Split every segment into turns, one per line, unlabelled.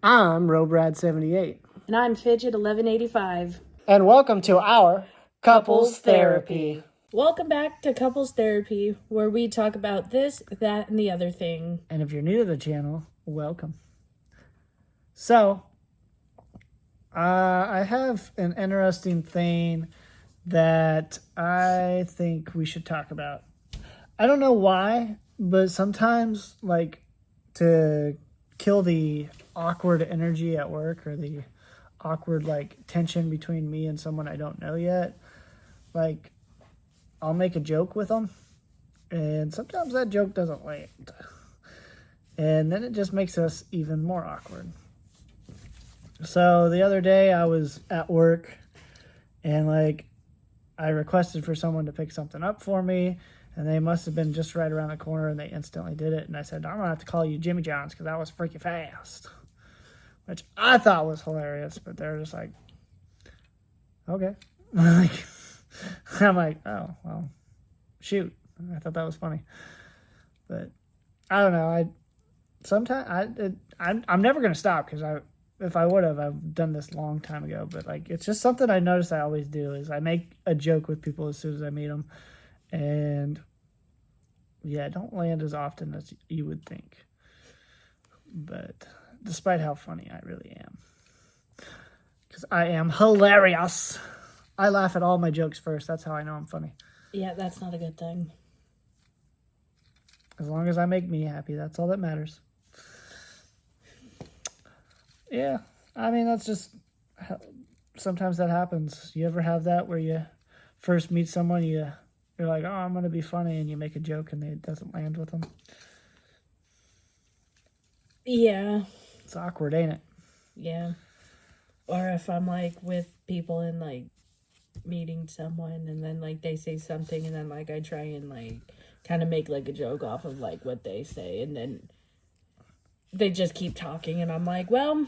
I'm Robrad78.
And I'm Fidget 1185.
And welcome to our Couples Therapy.
Welcome back to Couples Therapy, where we talk about this, that, and the other thing.
And if you're new to the channel, welcome. So, I have an interesting thing that I think we should talk about. I don't know why, but sometimes, to kill the awkward energy at work or the awkward, tension between me and someone I don't know yet, I'll make a joke with them, and sometimes that joke doesn't land. And then it just makes us even more awkward. So the other day I was at work and I requested for someone to pick something up for me, and they must have been just right around the corner and they instantly did it. And I said, I'm going to have to call you Jimmy John's because that was freaking fast, which I thought was hilarious, but they're just like, okay. I'm like, oh, well, shoot. I thought that was funny. But I don't know. I'm never going to stop because if I would have, I've done this a long time ago. But it's just something I notice I always do is I make a joke with people as soon as I meet them. And yeah, I don't land as often as you would think. But despite how funny I really am. Because I am hilarious. I laugh at all my jokes first. That's how I know I'm funny.
Yeah, that's not a good thing.
As long as I make me happy, that's all that matters. Yeah, I mean, that's just... Sometimes that happens. You ever have that where you first meet someone, you're like, oh, I'm going to be funny, and you make a joke and it doesn't land with them?
Yeah.
It's awkward, ain't it?
Yeah. Or if I'm with people and meeting someone and then they say something and then I try and kind of make a joke off of what they say, and then they just keep talking and I'm like, well,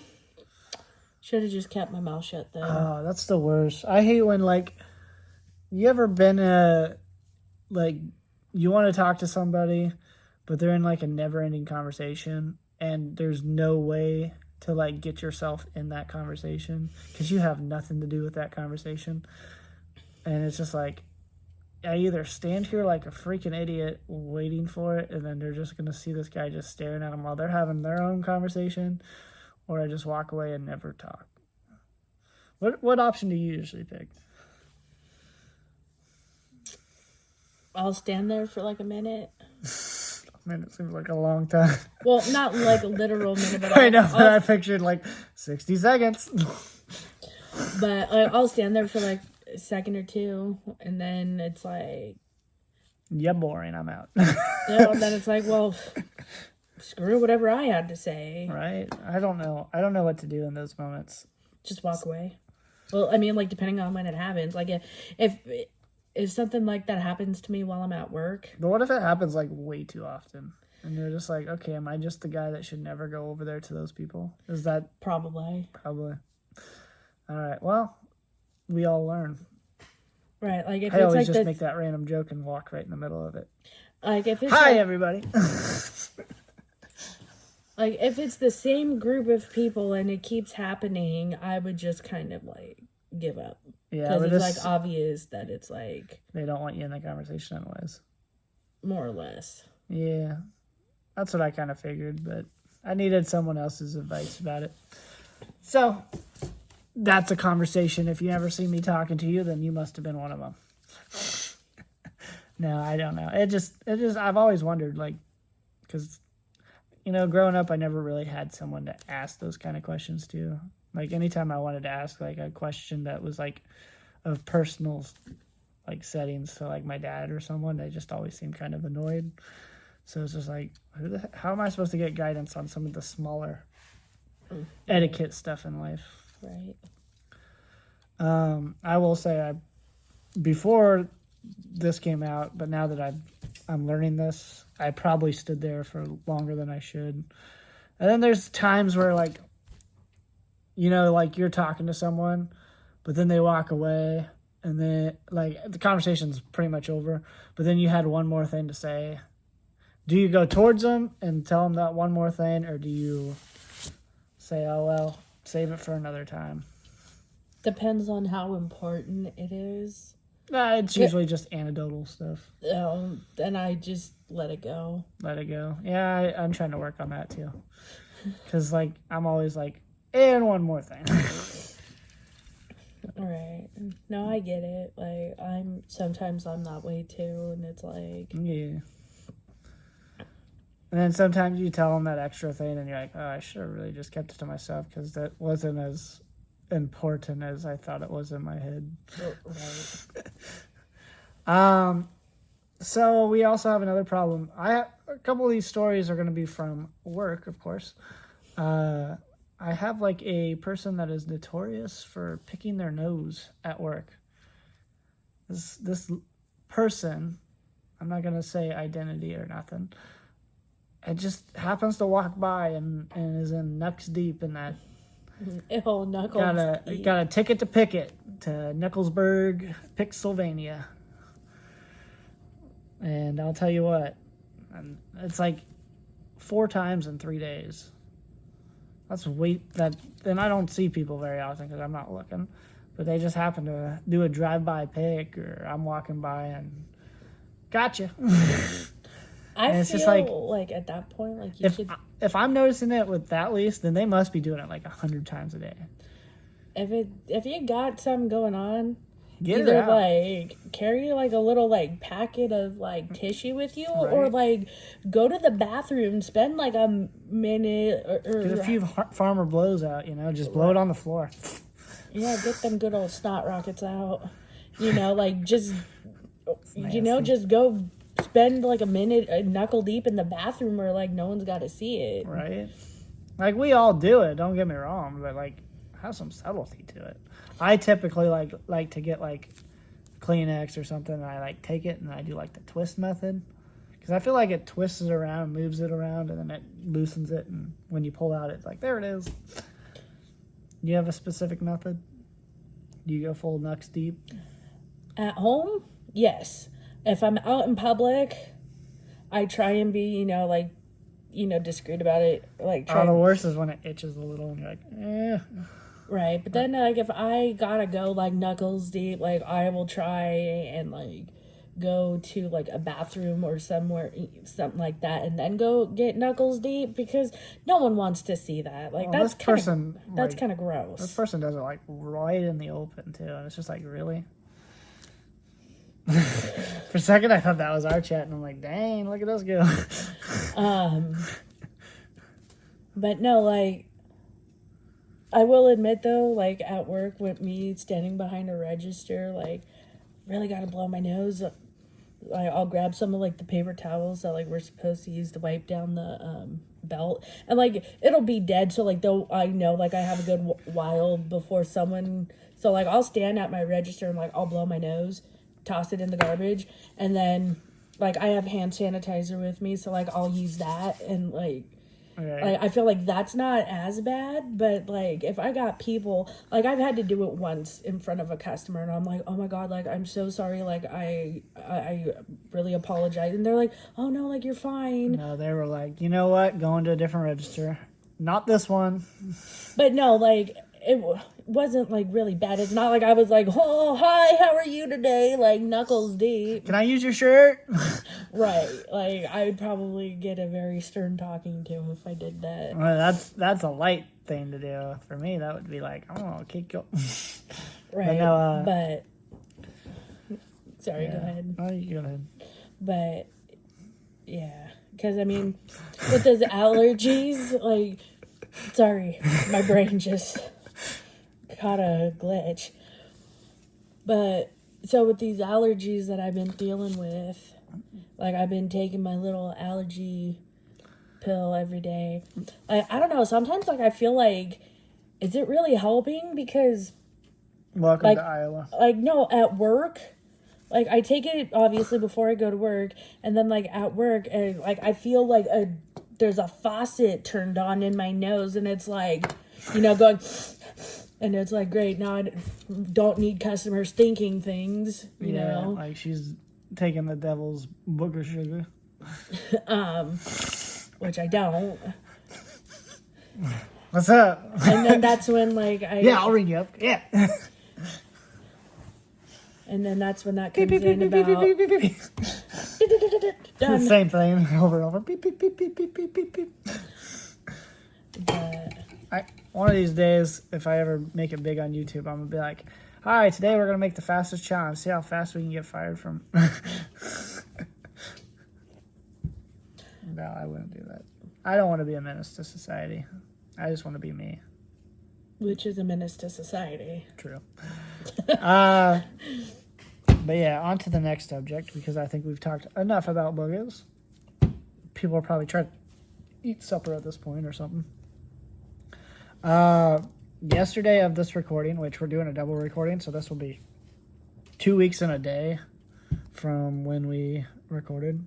should have just kept my mouth shut though.
Oh, that's the worst. I hate when you ever been you want to talk to somebody but they're in a never-ending conversation and there's no way to get yourself in that conversation because you have nothing to do with that conversation. And it's just I either stand here like a freaking idiot waiting for it, and then they're just going to see this guy just staring at them while they're having their own conversation, or I just walk away and never talk. What option do you usually pick?
I'll stand there for a minute.
A minute seems like a long time.
Well, not a literal minute, but
I know, but I pictured 60 seconds.
But I'll stand there for a second or two, and then it's
yeah, boring, I'm out.
And then it's well, screw whatever I had to say.
Right? I don't know what to do in those moments.
Just walk away. Well, I mean, depending on when it happens. If something like that happens to me while I'm at work.
But what if it happens way too often? And you're just okay, am I just the guy that should never go over there to those people? Is that...
Probably.
All right, well, we all learn.
Right, if
I always just make that random joke and walk right in the middle of it.
If it's
Hi, everybody.
If it's the same group of people and it keeps happening, I would just kind of give up.
Yeah,
because it's obvious that it's
they don't want you in the conversation anyways.
More or less.
Yeah, that's what I kind of figured, but I needed someone else's advice about it. So that's a conversation. If you ever see me talking to you, then you must have been one of them. No, I don't know. It just, I've always wondered, because, growing up, I never really had someone to ask those kind of questions to. Anytime I wanted to ask, a question that was, of personal, settings, so, my dad or someone, they just always seemed kind of annoyed. So it's just how am I supposed to get guidance on some of the smaller etiquette stuff in life?
Right.
I will say before this came out, but now that I'm learning this, I probably stood there for longer than I should. And then there's times where you're talking to someone, but then they walk away and then the conversation's pretty much over, but then you had one more thing to say. Do you go towards them and tell them that one more thing, or do you say, oh, well, save it for another time.
Depends on how important it is.
Nah, it's usually just anecdotal stuff.
Then I just let it go.
Let it go. Yeah, I'm trying to work on that too. Because, like, I'm always like, and one more thing.
Right. No, I get it. Like, sometimes I'm that way too, and it's like...
Yeah. And then sometimes you tell them that extra thing, and you're like, oh, I should have really just kept it to myself because that wasn't as important as I thought it was in my head.
Right.
So we also have another problem. A couple of these stories are going to be from work, of course. I have like a person that is notorious for picking their nose at work. This person, I'm not going to say identity or nothing. It just happens to walk by and is in knucks deep in that.
Ew, Knuckles.
Got a ticket to Pickett to Nicholsburg, Pennsylvania. And I'll tell you what, it's like 4 times in 3 days. Then I don't see people very often because I'm not looking. But they just happen to do a drive-by pick, or I'm walking by and gotcha.
I
it's
feel
just
like at that point, like you should...
If I'm noticing it with that least, then they must be doing it like 100 times a day.
If you got something going on,
Get
either
it out.
like carry like a little like packet of like tissue with you,
Right.
or like go to the bathroom, spend like a minute or
Get a few farmer blows out, just blow it on the floor.
yeah, get them good old snot rockets out. Like just
nasty.
just go spend like a minute knuckle deep in the bathroom where like no one's got to see it.
Right? Like, we all do it, don't get me wrong, but like, have some subtlety to it. I typically like to get like Kleenex or something, and I like take it and I do like the twist method, because I feel like it twists it around, moves it around, and then it loosens it, and when you pull out, it's like, there it is. You have a specific method? Do you go full knucks deep?
At home, yes. If I'm out in public, I try and be discreet about it. Like
The worst is when it itches a little, and you're like, eh.
Right, but then like if I gotta go like knuckles deep, like I will try and like go to like a bathroom or somewhere, something like that, and then go get knuckles deep, because no one wants to see that. Like
Well,
that's kind of gross.
This person does it like right in the open too, and it's just like, really? For a second, I thought that was our chat, and I'm like, dang, look at us go.
But no, like, I will admit though, like at work with me standing behind a register, like, really gotta blow my nose. I'll grab some of like the paper towels that like we're supposed to use to wipe down the belt, and like it'll be dead, so like though I know like I have a good while before someone. So like I'll stand at my register and like I'll blow my nose, toss it in the garbage, and then like I have hand sanitizer with me, so like I'll use that, and like I feel like that's not as bad. But like if I got people, like I've had to do it once in front of a customer, and I'm like, oh my god, like I'm so sorry, like I really apologize, and they're like, oh no, like you're fine.
No, they were like, you know what, going to a different register, not this one.
But no, like it wasn't like really bad. It's not like I was like, oh hi, how are you today, like knuckles deep.
Can I use your shirt?
Right, like I'd probably get a very stern talking to if I did that.
Well, that's a light thing to do. For me, that would be like, oh, kick you.
Right,
no,
but sorry, go ahead.
Oh, you go ahead.
But yeah, because I mean, with those allergies, like, sorry, my brain just caught a glitch. But so with these allergies that I've been dealing with, like I've been taking my little allergy pill every day. Like, I don't know, sometimes like I feel like, is it really helping? Because
Welcome to Iowa.
like no, at work, like I take it obviously before I go to work, and then like at work, and like I feel like there's a faucet turned on in my nose, and it's like, going, and it's like, great, now I don't need customers thinking things, you know.
Like she's taking the devil's booger sugar.
Which I don't.
What's up?
And then that's when like
Yeah, I'll ring you up. Yeah.
and then that's when that
Beep,
comes
beep, beep,
in
beep, beep,
about
beep, beep, beep, beep.
done.
Same thing over and over. Beep, beep, beep, beep, beep, beep, beep, beep.
But
One of these days, if I ever make it big on YouTube, I'm gonna be like, "Hi, today we're gonna make the fastest challenge. See how fast we can get fired from." No, I wouldn't do that. I don't want to be a menace to society. I just want to be me.
which is a menace to society.
True. But yeah, on to the next subject because I think we've talked enough about boogers. People are probably trying to eat supper at this point or something. Yesterday of this recording, which we're doing a double recording, so this will be 2 weeks in a day from when we recorded.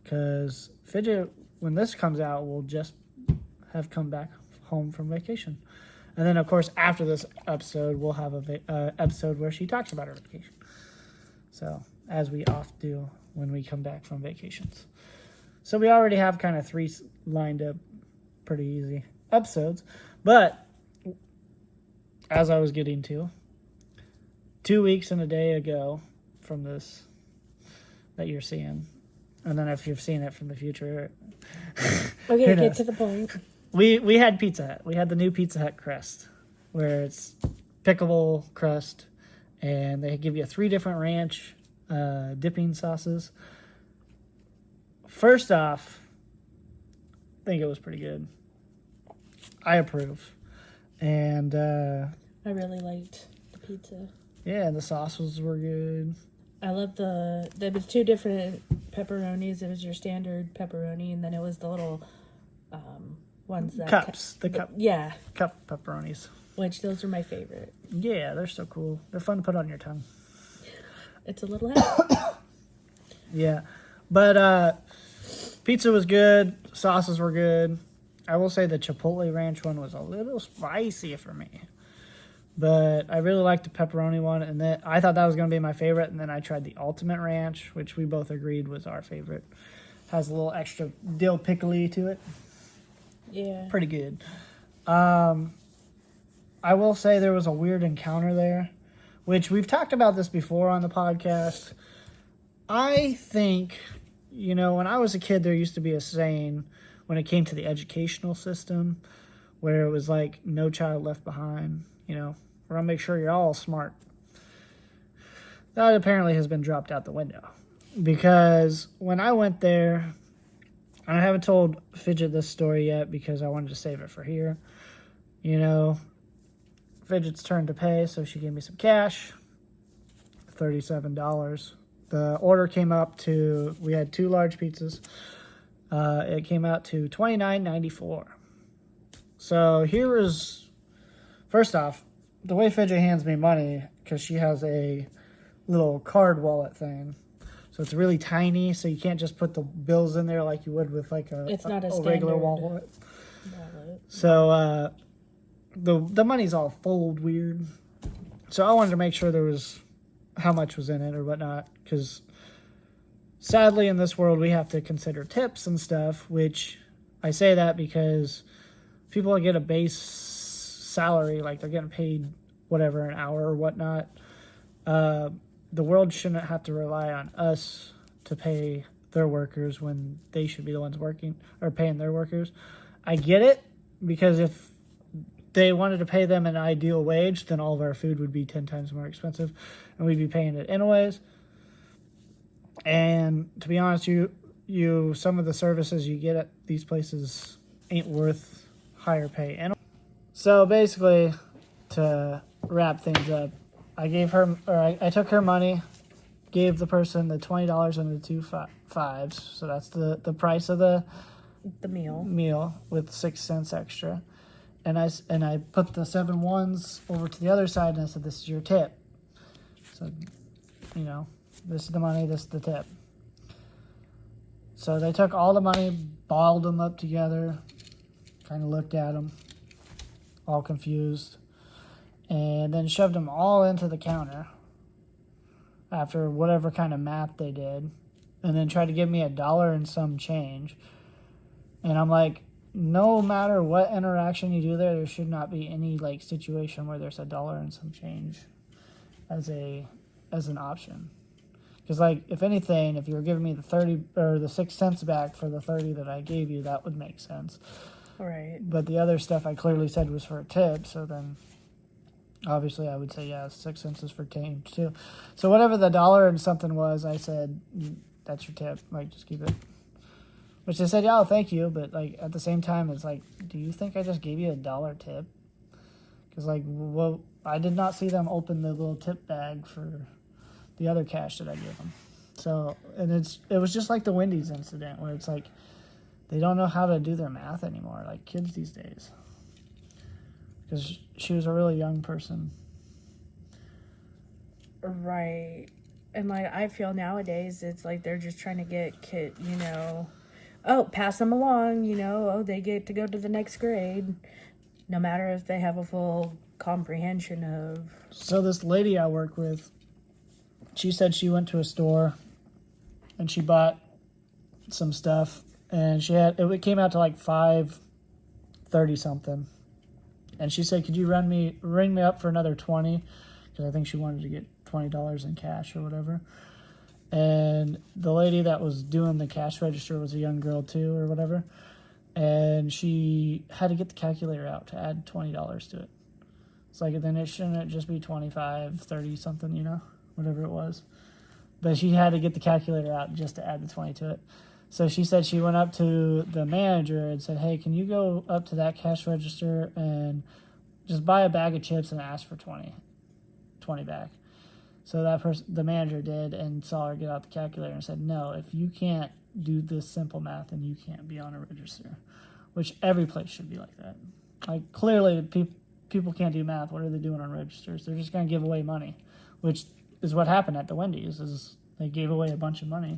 Because Fidget, when this comes out, will just have come back home from vacation. And then, of course, after this episode, we'll have a episode where she talks about her vacation. So, as we oft do when we come back from vacations. So we already have kind of 3 lined up, pretty easy episodes. But, as I was getting to, 2 weeks and a day ago from this that you're seeing, and then if you've seen it from the future,
Okay,
who
get
knows?
to the point.
We had Pizza Hut. We had the new Pizza Hut crust, where it's pickable crust, and they give you 3 different ranch dipping sauces. First off, I think it was pretty good. I approve. And
I really liked the pizza.
yeah, the sauces were good.
I love there was 2 different pepperonis. It was your standard pepperoni, and then it was the little ones that
Cups, the cup pepperonis.
which those are my favorite.
Yeah, they're so cool. They're fun to put on your tongue.
It's a little heavy.
Yeah, but pizza was good. Sauces were good. I will say the Chipotle Ranch one was a little spicy for me, but I really liked the pepperoni one, and then I thought that was going to be my favorite. And then I tried the Ultimate Ranch, which we both agreed was our favorite. Has a little extra dill pickly to it.
Yeah.
Pretty good. I will say there was a weird encounter there, which we've talked about this before on the podcast. I think, when I was a kid, there used to be a saying when it came to the educational system where it was like, no child left behind. We're going to make sure you're all smart. That apparently has been dropped out the window. Because when I went there, I haven't told Fidget this story yet because I wanted to save it for here. Fidget's turn to pay, so she gave me some cash, $37. The order came up to, we had 2 large pizzas. It came out to $29.94. So here is, first off, the way Fidget hands me money, because she has a little card wallet thing. So it's really tiny, so you can't just put the bills in there like you would with like a regular wallet. So the money's all fold weird. So I wanted to make sure there was how much was in it or whatnot, because sadly in this world we have to consider tips and stuff, which I say that because people that get a base salary, like they're getting paid whatever an hour or whatnot, the world shouldn't have to rely on us to pay their workers when they should be the ones working or paying their workers. I get it, because if they wanted to pay them an ideal wage, then all of our food would be 10 times more expensive and we'd be paying it anyways. And to be honest, you some of the services you get at these places ain't worth higher pay. And so basically, to wrap things up, I took her money, gave the person the $20 and the 2 fives. So that's the price of the meal with 6 cents extra. And I put the 7 ones over to the other side, and I said, "This is your tip." So, this is the money, this is the tip. So they took all the money, balled them up together, kind of looked at them, all confused, and then shoved them all into the counter after whatever kind of math they did, and then tried to give me $1 and some change. And I'm like, no matter what interaction you do there should not be any like situation where there's $1 and some change as an option. Because like if anything, if you were giving me the 30 or the 6 cents back for the 30 that I gave you, that would make sense.
Right.
But the other stuff I clearly said was for a tip, so then obviously I would say 6 cents is for change too. So whatever the $1 and something was, I said that's your tip. Like just keep it. Which they said, yeah, thank you, but like at the same time, it's like, do you think I just gave you $1 tip? Because like, well, I did not see them open the little tip bag for the other cash that I gave them. So, and it was just like the Wendy's incident where it's like they don't know how to do their math anymore, like kids these days. Because she was a really young person.
Right. And like I feel nowadays it's like they're just trying to get pass them along, they get to go to the next grade, no matter if they have a full comprehension of.
So this lady I work with, she said she went to a store and she bought some stuff and it came out to like $5.30 something. And she said, could you ring me up for another 20? Because I think she wanted to get $20 in cash or whatever. And the lady that was doing the cash register was a young girl too or whatever. And she had to get the calculator out to add $20 to it. It's like, then it shouldn't just be 25, 30 something, whatever it was. But she had to get the calculator out just to add the 20 to it. So she said she went up to the manager and said, hey, can you go up to that cash register and just buy a bag of chips and ask for 20 back. So the manager did and saw her get out the calculator and said, no, if you can't do this simple math, then you can't be on a register, which every place should be like that. Like clearly people can't do math. What are they doing on registers? They're just going to give away money, which is what happened at the Wendy's is they gave away a bunch of money.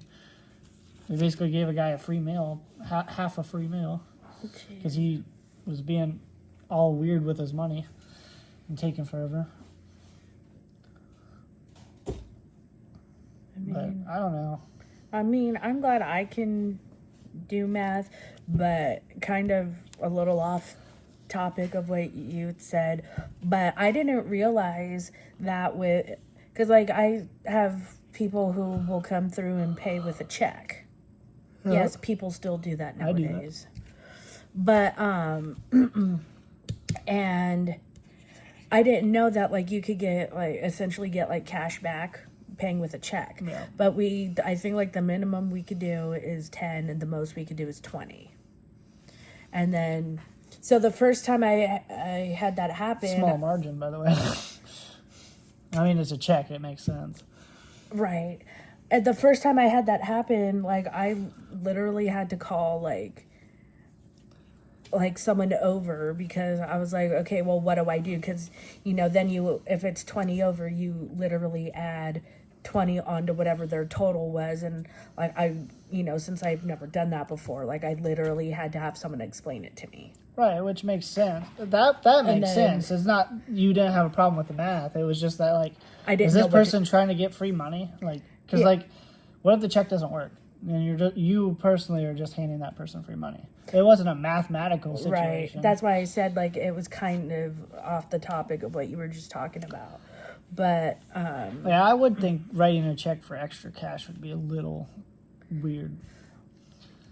They basically gave a guy a free meal, half a free meal, because he was being all weird with his money and taking forever. But I don't know.
I mean, I'm glad I can do math, but kind of a little off topic of what you said. But I didn't realize that because like I have people who will come through and pay with a check. Yes, people still do that nowadays. But and I didn't know that like you could essentially get like cash back paying with a check.
Yeah.
But I think like the minimum we could do is 10 and the most we could do is 20. And then so the first time I had that happen,
small margin by the way. I mean, it's a check, it makes sense.
Right. And the first time I had that happen, like I literally had to call like someone over because I was like, okay, well, what do I do? Because, then if it's 20 over, you literally add 20 onto whatever their total was. And like, since I've never done that before, like I literally had to have someone explain it to me.
Right, which makes sense. That makes sense. It's not, you didn't have a problem with the math. It was just that like, is this person trying to get free money? Like, because like, what if the check doesn't work? And you personally are just handing that person free money. It wasn't a mathematical situation.
Right. That's why I said like it was kind of off the topic of what you were just talking about. But
yeah, I would think writing a check for extra cash would be a little weird.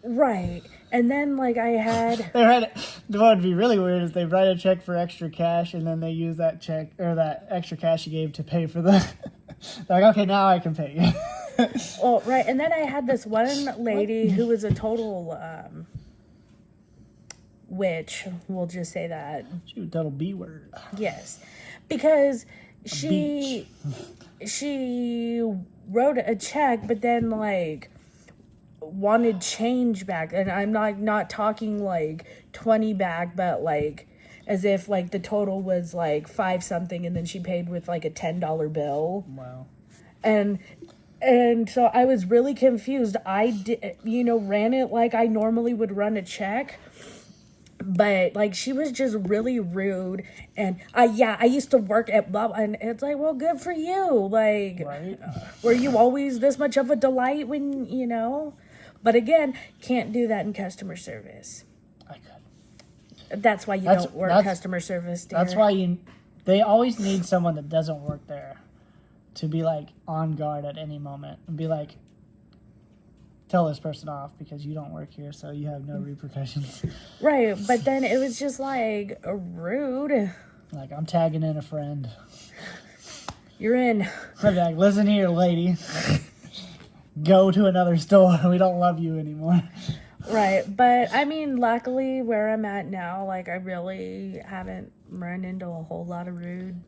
Right. And then like I had
what would be really weird is they write a check for extra cash and then they use that check or that extra cash you gave to pay for the like, okay, now I can pay you.
Well, right. And then I had this one lady who was a total witch. We'll just say that.
She was a total B word.
Yes. Because she wrote a check, but then like wanted change back. And I'm not talking like 20 back, but like as if like the total was like 5 something and then she paid with like a $10 bill.
Wow.
And so I was really confused. I did, ran it like I normally would run a check. But like she was just really rude. And I used to work at blah, and it's like, well, good for you. Like,
right?
Were you always this much of a delight when, But again, can't do that in customer service.
I
That's why you
That's-
don't work
that's-
customer service, dear.
That's why they always need someone that doesn't work there to be like on guard at any moment and be like, tell this person off because you don't work here, so you have no repercussions.
Right, but then it was just like rude.
Like, I'm tagging in a friend.
You're in.
I'm like, listen here, lady. Go to another store. We don't love you anymore.
Right, but I mean, luckily where I'm at now, like I really haven't run into a whole lot of rude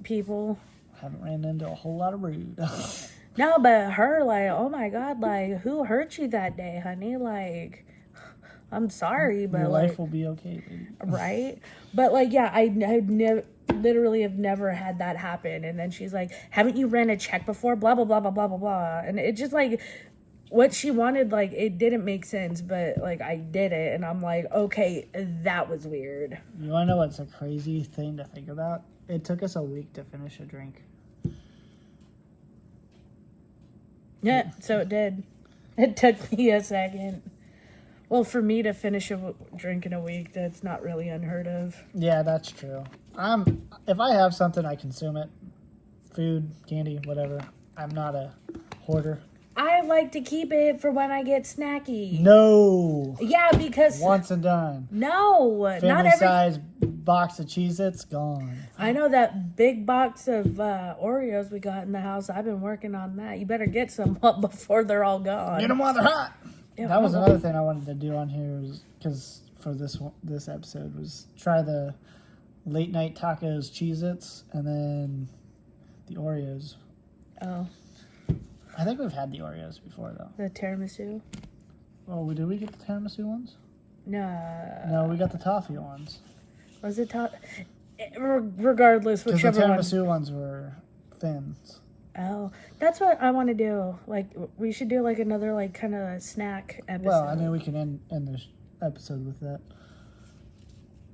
people.
Haven't ran into a whole lot of rude.
No, but her, like, oh my God, like, who hurt you that day, honey? Like, I'm sorry, but
Your
like,
life will be okay, baby.
right? But like, yeah, I literally have never had that happen. And then she's like, haven't you ran a check before? Blah, blah, blah, blah, blah, blah, blah. And it just like, what she wanted, like, it didn't make sense, but like, I did it. And I'm like, okay, that was weird.
You want to know what's a crazy thing to think about? It took us a week to finish a drink.
Yeah, so it did. It took me a second. Well, for me to finish a drink in a week, that's not really unheard of.
Yeah, that's true. If I have something, I consume it. Food, candy, whatever. I'm not a hoarder.
I like to keep it for when I get snacky.
No.
Yeah, because
Once and done.
no, not
Family
every.
size box of Cheez-Its, gone.
I know that big box of Oreos we got in the house. I've been working on that. You better get some up before they're all gone.
Get them while they're hot.
Yeah,
That was
well,
another thing I wanted to do on here, because for this episode was try the late night tacos, Cheez-Its, and then the Oreos.
Oh,
I think we've had the Oreos before though.
the tiramisu?
Oh, did we get the tiramisu ones?
No.
No, we got the toffee ones.
Was it regardless,
Because the
whichever one.
tiramisu ones were thins.
Oh, that's what I want to do. Like, we should do like another like kind of snack episode.
Well, I mean, we can end this episode with that.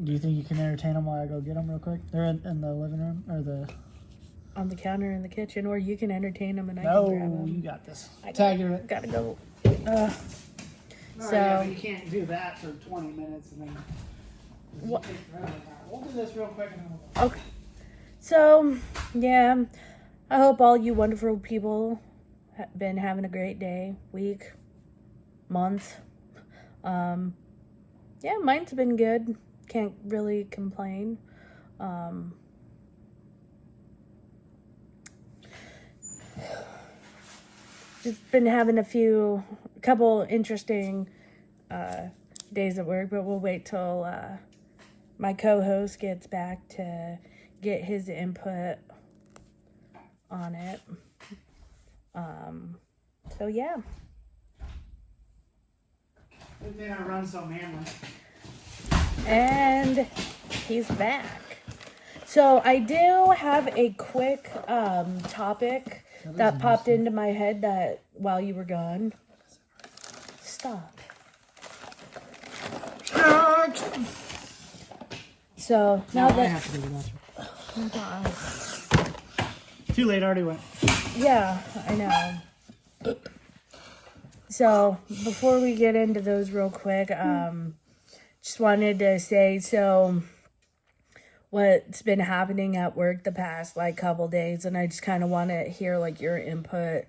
Do you think you can entertain them while I go get them real quick? They're in the living room or the.
On the counter in the kitchen, or you can entertain them and I
No,
can grab them.
you got this.
I
Tag it.
gotta go.
So you can't do that for 20 minutes and then.
What?
We'll do this real quick and then we'll go.
Okay. So, yeah, I hope all you wonderful people have been having a great day, week, month. Yeah, mine's been good. Can't really complain. Just been having a couple interesting days at work, but we'll wait till my co-host gets back to get his input on it. So yeah.
Good thing I run so manly.
And he's back. So I do have a quick topic that popped into my head that while you were gone. Stop. So now
I
that
have to do the bathroom.
oh God.
Too late, I already went.
Yeah, I know. So before we get into those real quick, just wanted to say, so what's been happening at work the past like couple days, and I just kind of want to hear like your input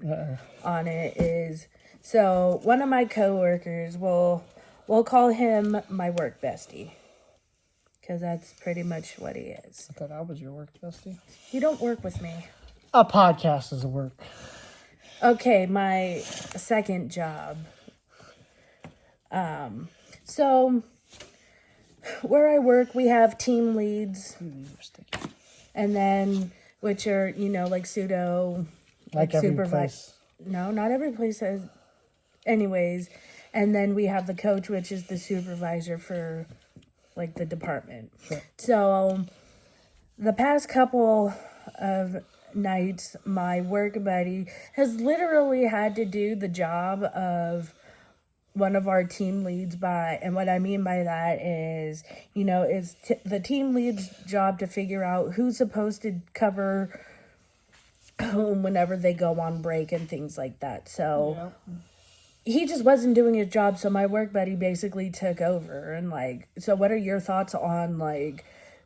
on it is, so one of my coworkers, we'll call him my work bestie, because that's pretty much what he is.
I thought I was your work bestie.
He don't work with me.
A podcast is a work.
Okay, my second job. So where I work, we have team leads, and then which are like pseudo,
Like every
supervi-
place.
No, not every place has. Anyways, and then we have the coach, which is the supervisor for like the department.
Sure.
So the past couple of nights, my work buddy has literally had to do the job of one of our team leads and what I mean by that is, it's the team lead's job to figure out who's supposed to cover whom whenever they go on break and things like that. So he just wasn't doing his job, so my work buddy basically took over. And like, so what are your thoughts on like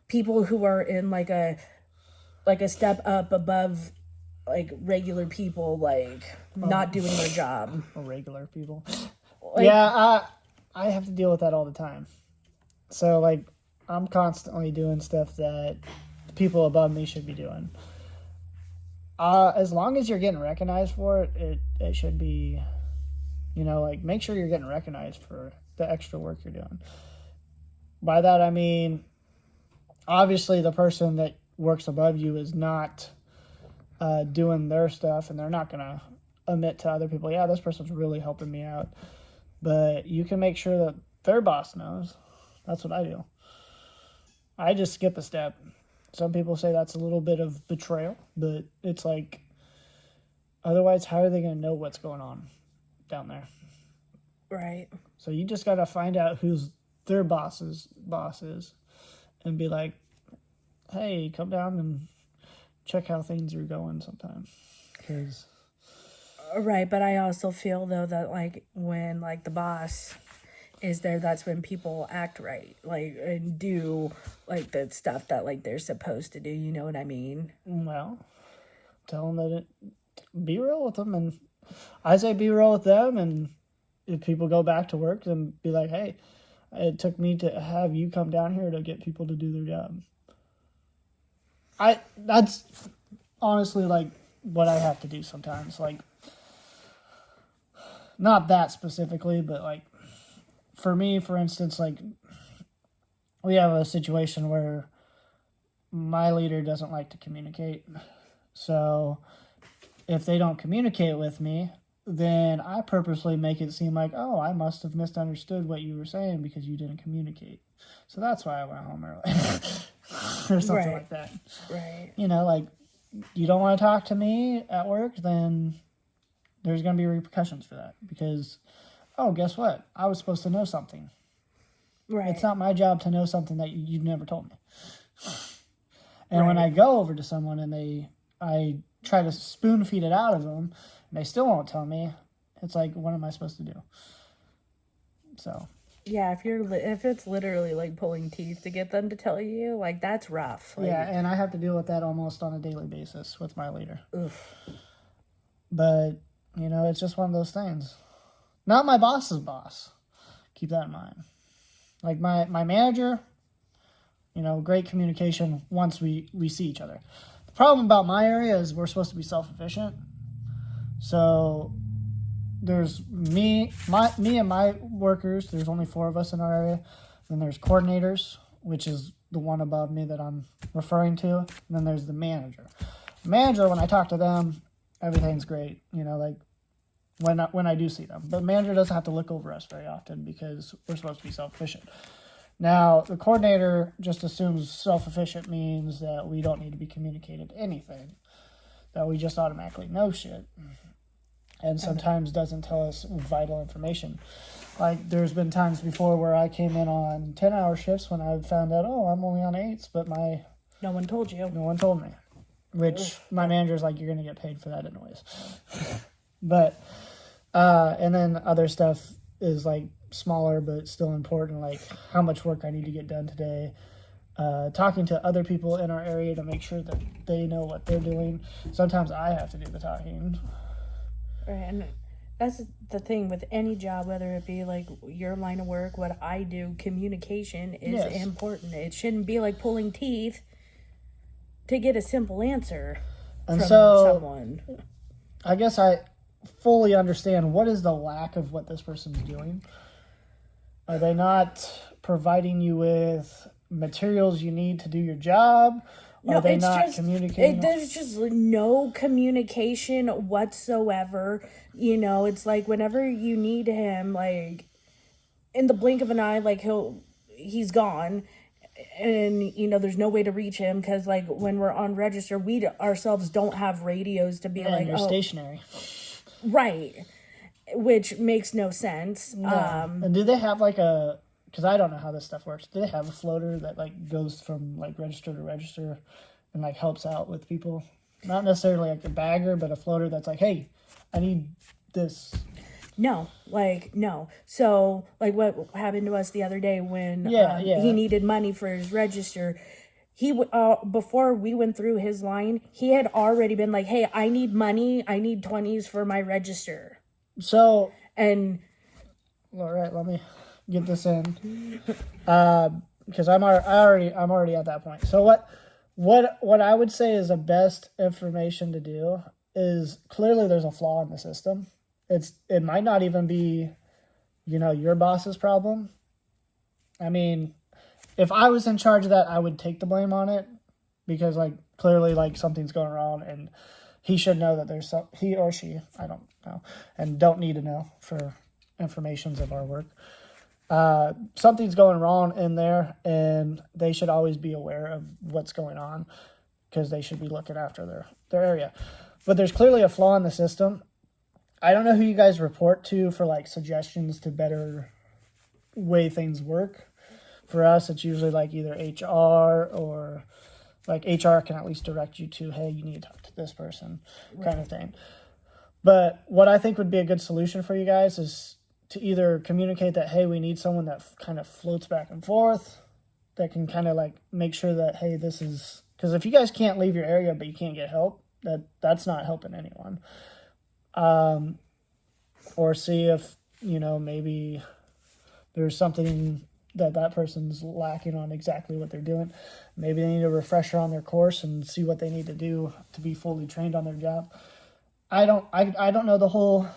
people who are in like a step up above like regular people, like not doing their job?
Regular people.
Like,
Yeah, I have to deal with that all the time. So like, I'm constantly doing stuff that the people above me should be doing. As long as you're getting recognized for it, it should be, like, make sure you're getting recognized for the extra work you're doing. By that I mean, obviously the person that works above you is not doing their stuff, and they're not going to admit to other people, yeah, this person's really helping me out. But you can make sure that their boss knows. That's what I do. I just skip a step. Some people say that's a little bit of betrayal, but it's like, otherwise, how are they going to know what's going on down there?
right.
So you just got to find out who's their boss's boss is and be like, hey, come down and check how things are going sometime. Because
Right, but I also feel though that like when like the boss is there, that's when people act right, like, and do like the stuff that like they're supposed to do. You know what I mean?
well, tell them that be real with them, and I say be real with them. And if people go back to work, then be like, hey, it took me to have you come down here to get people to do their job. That's honestly like what I have to do sometimes. Like, not that specifically, but like for me, for instance, like we have a situation where my leader doesn't like to communicate. So if they don't communicate with me, then I purposely make it seem like, oh, I must have misunderstood what you were saying because you didn't communicate. So that's why I went home early. Or something
Right.
like that.
Right.
Like, you don't want to talk to me at work, then there's going to be repercussions for that. Because, oh, guess what? I was supposed to know something.
Right.
It's not my job to know something that you've never told me. And when
Right.
I go over to someone and I try to spoon feed it out of them, and they still won't tell me, it's like, what am I supposed to do? So,
Yeah, if it's literally like pulling teeth to get them to tell you, like that's rough. Like,
yeah, and I have to deal with that almost on a daily basis with my leader.
oof.
But, it's just one of those things. Not my boss's boss. Keep that in mind. Like my manager, great communication once we see each other. The problem about my area is we're supposed to be self-efficient. So there's me and my workers. There's only 4 of us in our area. Then there's coordinators, which is the one above me that I'm referring to. And then there's the manager. The manager, when I talk to them, everything's great. Like when I do see them. But the manager doesn't have to look over us very often because we're supposed to be self-efficient. Now, the coordinator just assumes self-efficient means that we don't need to be communicated anything, that we just automatically know shit, and sometimes doesn't tell us vital information. Like, there's been times before where I came in on 10-hour shifts when I found out, oh, I'm only on 8s, but
No one told you.
no one told me. Which my manager's like, you're going to get paid for that anyways. But, and then other stuff is like smaller but still important, like how much work I need to get done today. Talking to other people in our area to make sure that they know what they're doing. Sometimes I have to do the talking.
Right, and that's the thing with any job, whether it be like your line of work, what I do, communication is
Yes.
important. It shouldn't be like pulling teeth to get a simple answer
And
from
so
someone.
I guess I fully understand what is the lack of what this person's doing. Are they not providing you with materials you need to do your job? Are they not communicating?
There's just no communication whatsoever. It's like whenever you need him, like in the blink of an eye, like he's gone. And, there's no way to reach him because, like, when we're on register, we ourselves don't have radios to be
Yeah,
like,
and you're
oh,
stationary.
right. Which makes no sense.
And do they have like a, because I don't know how this stuff works, do they have a floater that like goes from like register to register and like helps out with people? Not necessarily like a bagger, but a floater that's like, hey, I need this.
No, no. So what happened to us the other day when
Yeah.
he needed money for his register. Before we went through his line, he had already been like, "Hey, I need money. I need 20s for my register."
So,
And
all right, let me get this in, because I'm already at that point. So what I would say is the best information to do is, clearly there's a flaw in the system. It might not even be, your boss's problem. I mean, if I was in charge of that, I would take the blame on it, because clearly something's going wrong, and he should know that there's he or she, I don't know, and don't need to know for informations of our work. Something's going wrong in there, and they should always be aware of what's going on, because they should be looking after their area. But there's clearly a flaw in the system. I don't know who you guys report to for suggestions to better way things work. For us, it's usually either HR, or HR can at least direct you to, hey, you need to talk to this person, kind of thing. But what I think would be a good solution for you guys is to either communicate that, hey, we need someone that kind of floats back and forth, that can kind of make sure that, hey, this is, because if you guys can't leave your area but you can't get help, that's not helping anyone. Or see if, maybe there's something that person's lacking on exactly what they're doing. Maybe they need a refresher on their course and see what they need to do to be fully trained on their job. I don't know the whole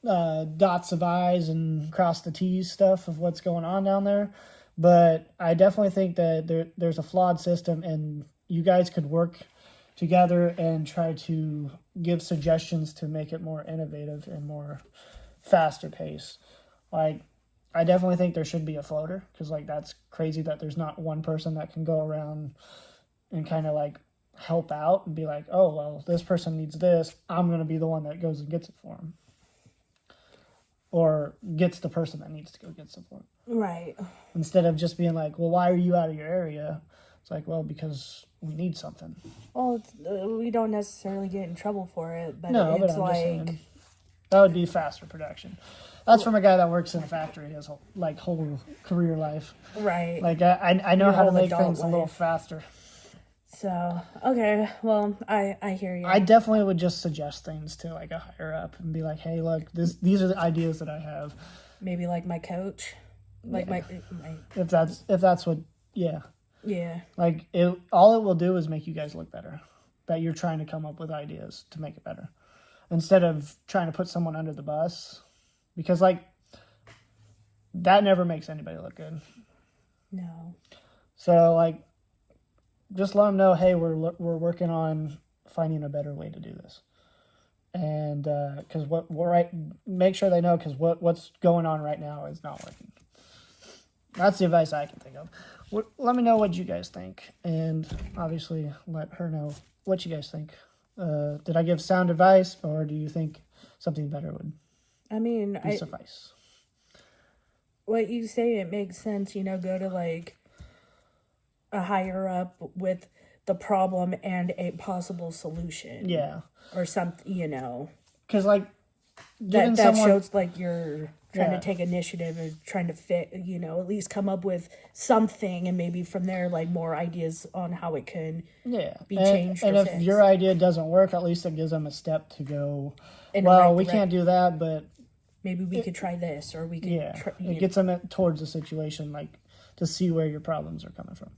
dots of I's and cross the T's stuff of what's going on down there, but I definitely think that there's a flawed system, and you guys could work together and try to give suggestions to make it more innovative and more faster pace. I definitely think there should be a floater, because that's crazy that there's not one person that can go around and kind of help out and be like, oh, well, this person needs this, I'm going to be the one that goes and gets it for them, or gets the person that needs to go get support.
Right.
Instead of just being like, well, why are you out of your area? It's well, because we need something.
Well, we don't necessarily get in trouble for it, but
no,
it's
but I'm just saying, that would be faster production. That's from a guy that works in a factory his whole career life.
Right.
I know how to make things a little faster.
So, okay, well, I hear you.
I definitely would just suggest things to a higher up and be like, hey, look, these are the ideas that I have.
Maybe my coach, my
if that's what, yeah.
Yeah.
All it will do is make you guys look better. That you're trying to come up with ideas to make it better, instead of trying to put someone under the bus, because that never makes anybody look good.
No.
So just let them know, hey, we're working on finding a better way to do this, and because make sure they know, because what's going on right now is not working. That's the advice I can think of. Let me know what you guys think, and obviously let her know what you guys think. Did I give sound advice, or do you think something better would suffice?
What you say, it makes sense. Go to a higher up with the problem and a possible solution.
Yeah.
Or something,
Because
that shows you're trying to take initiative and trying to fit, at least come up with something, and maybe from there, more ideas on how it can be changed.
And if your idea doesn't work, at least it gives them a step to go, we can't do that, but
maybe we could try this, or we could.
It gets them towards the situation, to see where your problems are coming from.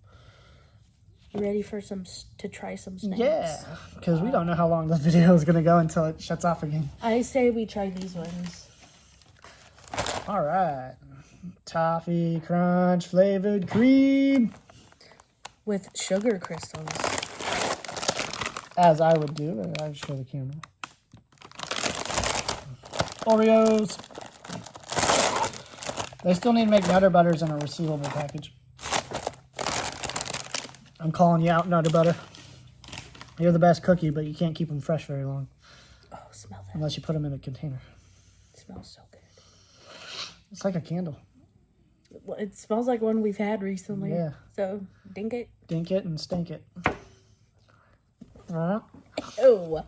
You ready for to try some snacks?
Yeah, because we don't know how long the video is going to go until it shuts off again.
I say we try these ones.
All right. Toffee Crunch flavored cream.
With sugar crystals.
As I would do, and I'll show the camera. Oreos. They still need to make Nutter Butters in a resealable package. I'm calling you out, Nutter Butter. You're the best cookie, but you can't keep them fresh very long.
Oh, smell that.
Unless you put them in a container.
It smells so good.
It's like a candle.
Well, it smells like one we've had recently.
Yeah.
So, dink it.
Dink it and stink it. Alright.
Oh,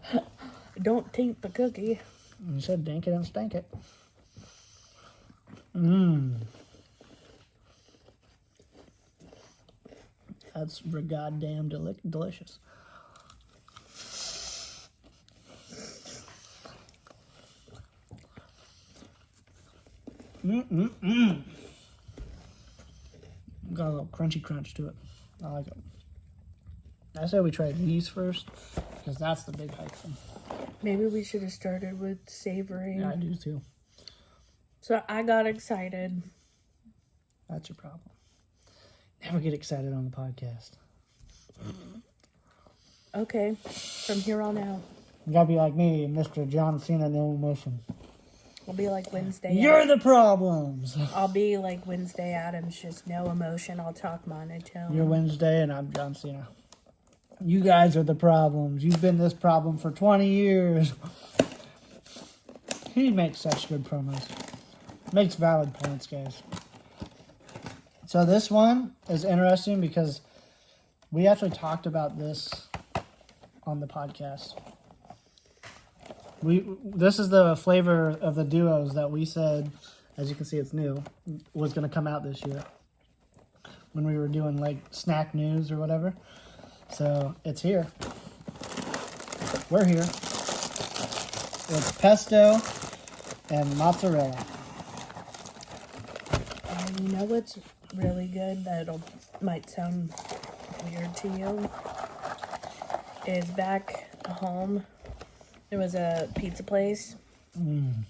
don't taint the cookie.
You said dink it and stank it. Mmm. That's goddamn delicious. Got a little crunchy crunch to it. I like it. I say we try these first, because that's the big hype thing.
Maybe we should have started with savory.
Yeah, I do too.
So I got excited.
That's your problem. Never get excited on the podcast.
Okay, from here on out,
You gotta be like me, Mr. John Cena, no emotion.
I'll be like Wednesday.
You're the problems.
I'll be like Wednesday Addams, just no emotion. I'll talk monotone.
You're Wednesday and I'm John Cena. You guys are the problems. You've been this problem for 20 years. He makes such good promos. Makes valid points, guys. So this one is interesting because we actually talked about this on the podcast. This is the flavor of the duos that we said, as you can see it's new, was going to come out this year. When we were doing like snack news or whatever. So it's here. We're here. It's pesto and mozzarella.
You know what's really good that might sound weird to you? Is back home, there was a pizza place. And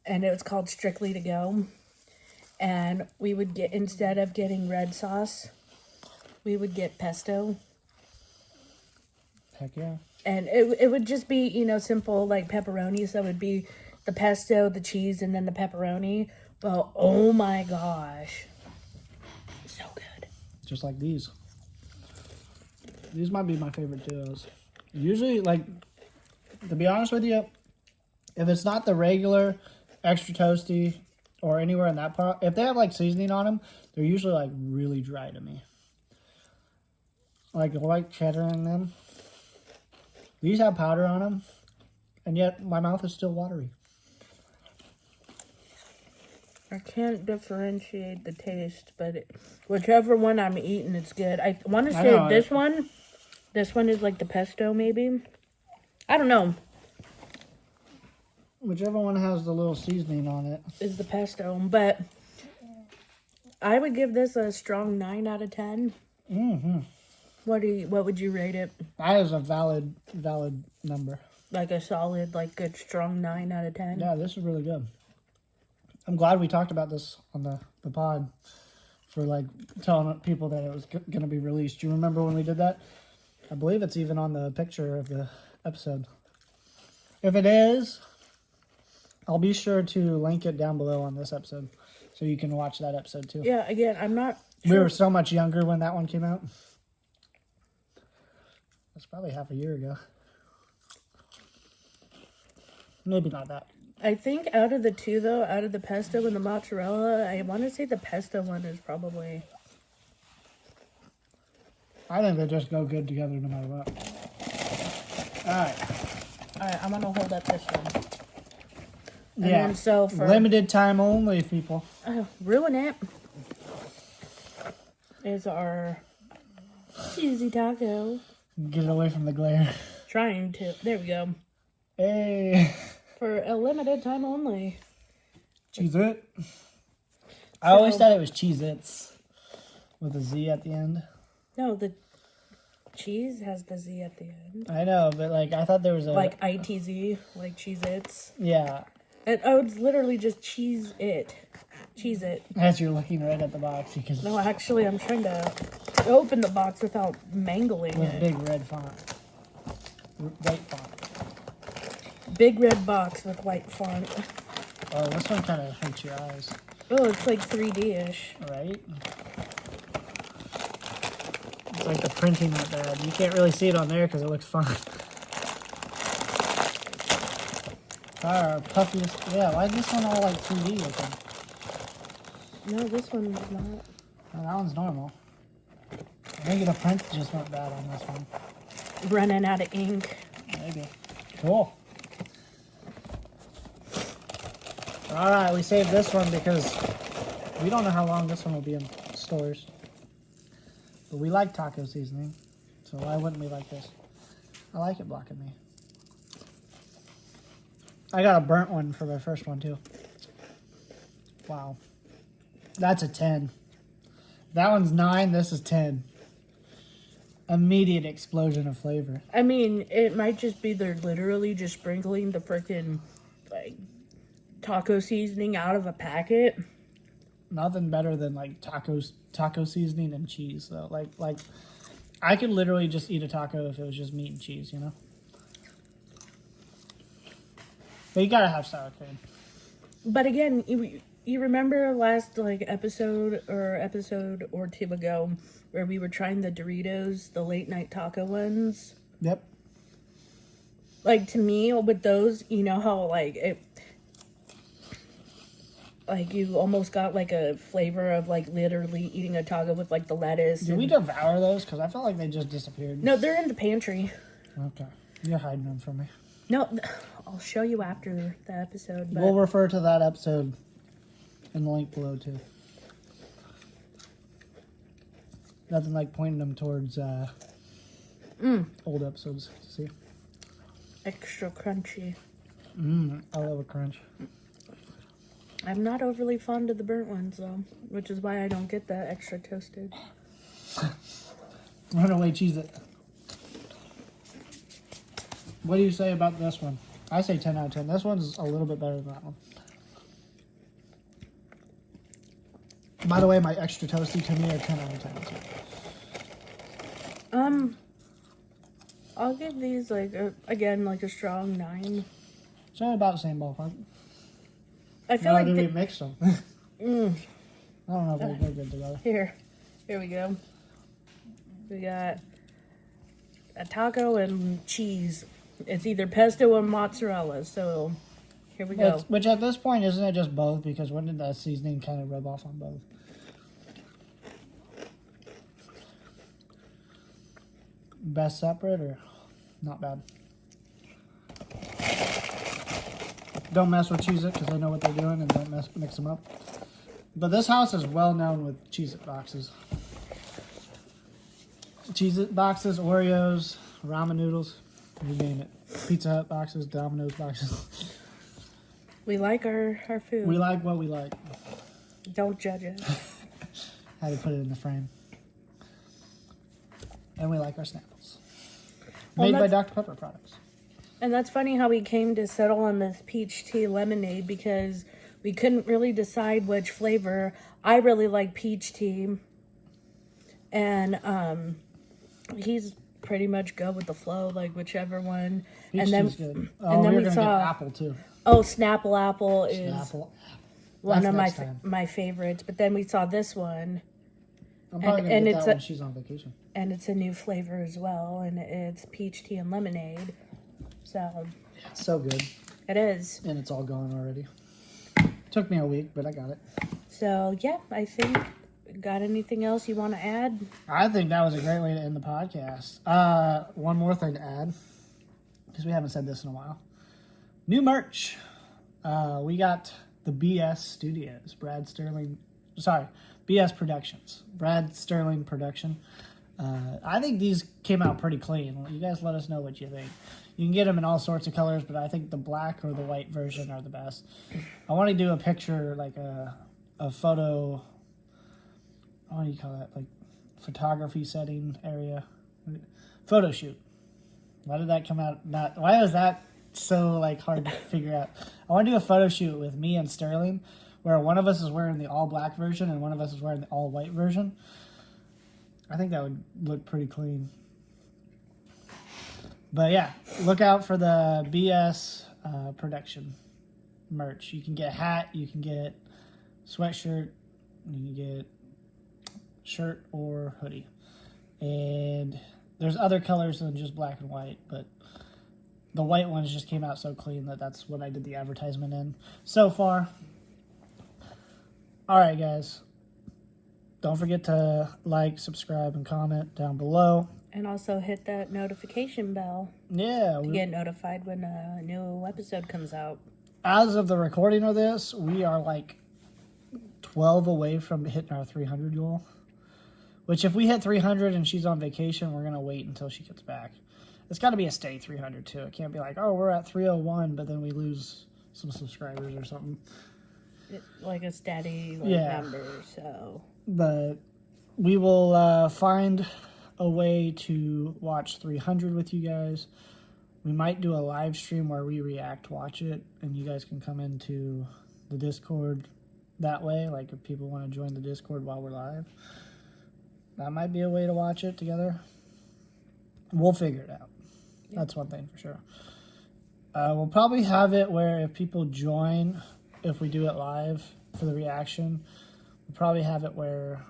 it was called Strictly to Go. And we would get, instead of getting red sauce, we would get pesto.
Heck yeah.
And it would just be, you know, simple like pepperoni. So it would be the pesto, the cheese, and then the pepperoni. Well, oh my gosh. So good.
Just like these. These might be my favorite duos. Usually, like, to be honest with you, if it's not the regular extra toasty or anywhere in that part, if they have like seasoning on them, they're usually like really dry to me. Like the white cheddar in them. These have powder on them, and yet my mouth is still watery.
I can't differentiate the taste, but whichever one I'm eating, it's good. I want to say this one. This one is like the pesto, maybe. I don't know.
Whichever one has the little seasoning on it.
Is the pesto, but I would give this a strong 9 out of 10.
Mm-hmm.
What would you rate it?
That is a valid number.
Like a solid, like good, strong 9 out of 10?
Yeah, this is really good. I'm glad we talked about this on the pod for like telling people that it was going to be released. Do you remember when we did that? I believe it's even on the picture of the episode. If it is, I'll be sure to link it down below on this episode so you can watch that episode too.
Yeah, again, I'm not
We
sure.
were so much younger when that one came out. That's probably half a year ago. Maybe not that.
I think out of the two, though, out of the pesto and the mozzarella, I want to say the pesto one is probably...
I think they just go good together no matter what.
Alright, I'm going to hold up this one. And
Yeah.
then so for...
Limited time only, people.
Ruin it. Is our cheesy taco.
Get it away from the glare.
Trying to... There we go.
Hey.
For a limited time only.
Cheez-It. I always thought it was Cheez-Its. With a Z at the end.
No, the cheese has the Z at the end.
I know, but like, I thought there was a...
Like ITZ, like Cheez-Its.
Yeah.
And I would literally just cheese it. Cheese it.
As you're looking right at the box, because
No, actually, I'm trying to open the box without mangling
with
it.
big red font. White font.
Big red box with white font.
Oh, this one kind of hurts your eyes,
Oh, it's like 3D-ish.
right? It's like the printing not bad. You can't really see it on there because it looks fine. Our puffiest... Yeah, why is this one all like 3D looking?
No, this one is not.
Oh, that one's normal. Maybe the print just went bad on this one.
Running out of ink.
Maybe. Cool. All right, we saved this one because we don't know how long this one will be in stores. But we like taco seasoning, so why wouldn't we like this? I like it blocking me. I got a burnt one for my first one, too. Wow. That's a 10. That one's 9, this is 10. Immediate explosion of flavor.
I mean, it might just be they're literally just sprinkling the freaking, like, taco seasoning out of a packet.
Nothing better than, like, taco seasoning and cheese, though. Like, I could literally just eat a taco if it was just meat and cheese, you know? But you gotta have sour cream.
But again, you remember last, like, episode or two ago where we were trying the Doritos, the late night taco ones?
Yep.
Like, to me, with those, you know how, like, it... Like, you almost got, like, a flavor of, like, literally eating a taco with, like, the lettuce.
Did we devour those? Because I felt like they just disappeared.
No, they're in the pantry.
Okay. You're hiding them from me.
No, I'll show you after the episode. But...
We'll refer to that episode in the link below, too. Nothing like pointing them towards old episodes to see.
Extra crunchy.
I love a crunch.
I'm not overly fond of the burnt ones, though, which is why I don't get the extra toasted.
Runaway cheese it. What do you say about this one? I say 10 out of 10. This one's a little bit better than that one. By the way, my extra toasty to me are 10 out of 10.
I'll give these, like, again, like a strong 9.
It's only about the same ballpark.
I feel
No,
like...
did we mix them? I don't know if they go good together.
Here we go. We got a taco and cheese. It's either pesto or mozzarella, so here we go.
Which at this point, isn't it just both? Because wouldn't the seasoning kind of rub off on both? Best separate or not bad? Don't mess with Cheez-It because I know what they're doing, and don't mix them up. But this house is well known with Cheez-It boxes. Cheez-It boxes, Oreos, ramen noodles, you name it. Pizza Hut boxes, Domino's boxes.
We like our food.
We like what we like.
Don't judge us.
Had to put it in the frame. And we like our Snapples.
Well,
Made by Dr. Pepper products.
And that's funny how we came to settle on this peach tea lemonade because we couldn't really decide which flavor. I really like peach tea. And he's pretty much go with the flow, like whichever one.
Peach
and then,
tea's good.
and
Oh,
then
we're
we
going to
saw
get apple too.
Oh, Snapple Apple is
Snapple.
one
That's
of
next time.
my favorites. But then we saw this one,
I'm probably
and
going to get
it's
that
a-
when she's on vacation.
and it's a new flavor as well, and it's peach tea and lemonade. So
It's so good.
it is.
And it's all gone already. Took me a week, but I got it.
So yeah, I think. Got anything else you want to add?
I think that was a great way to end the podcast. One more thing to add, because we haven't said this in a while. New merch. We got the BS Studios. BS Productions. Brad Sterling Production. I think these came out pretty clean. You guys let us know what you think. You can get them in all sorts of colors, but I think the black or the white version are the best. I want to do a picture, like a photo... What do you call that? Like photography setting area, photo shoot. Why did that come out? Why was that so like hard to figure out? I want to do a photo shoot with me and Sterling, where one of us is wearing the all black version and one of us is wearing the all white version. I think that would look pretty clean. But yeah, look out for the BS production merch. You can get a hat, you can get sweatshirt, you can get shirt or hoodie, and there's other colors than just black and white, but the white ones just came out so clean that's what I did the advertisement in so far. All right, guys, don't forget to like, subscribe, and comment down below,
And also hit that notification bell
to
to get notified when a new episode comes out.
as of the recording of this, we are like 12 away from hitting our 300 goal. Which, if we hit 300 and she's on vacation, we're going to wait until she gets back. It's got to be a steady 300, too. It can't be like, oh, we're at 301, but then we lose some subscribers or something.
Like a steady number, so.
But we will find a way to watch 300 with you guys. We might do a live stream where we watch it, and you guys can come into the Discord that way. Like, if people want to join the Discord while we're live. That might be a way to watch it together. We'll figure it out. Yeah. That's one thing for sure. We'll probably have it where if people join, if we do it live for the reaction, we'll probably have it where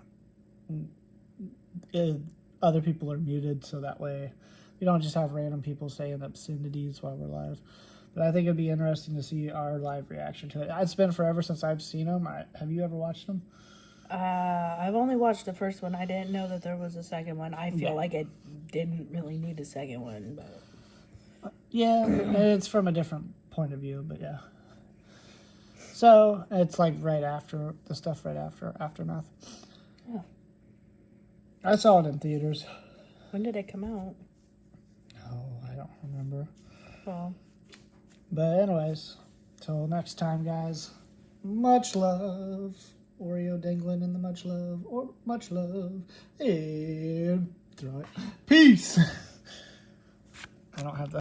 other people are muted, so that way we don't just have random people saying obscenities while we're live. But I think it'd be interesting to see our live reaction to it. It's been forever since I've seen them. Have you ever watched them?
I've only watched the first one. I didn't know that there was a second one. I feel like it didn't really need a second one, but
yeah, it's from a different point of view, but yeah. So it's like right after the stuff right after Aftermath.
Yeah.
I saw it in theaters.
When did it come out?
Oh, I don't remember.
Well,
but anyways, till next time, guys. Much love. Oreo dangling in the much love, or much love, and throw it. Peace. I don't have that.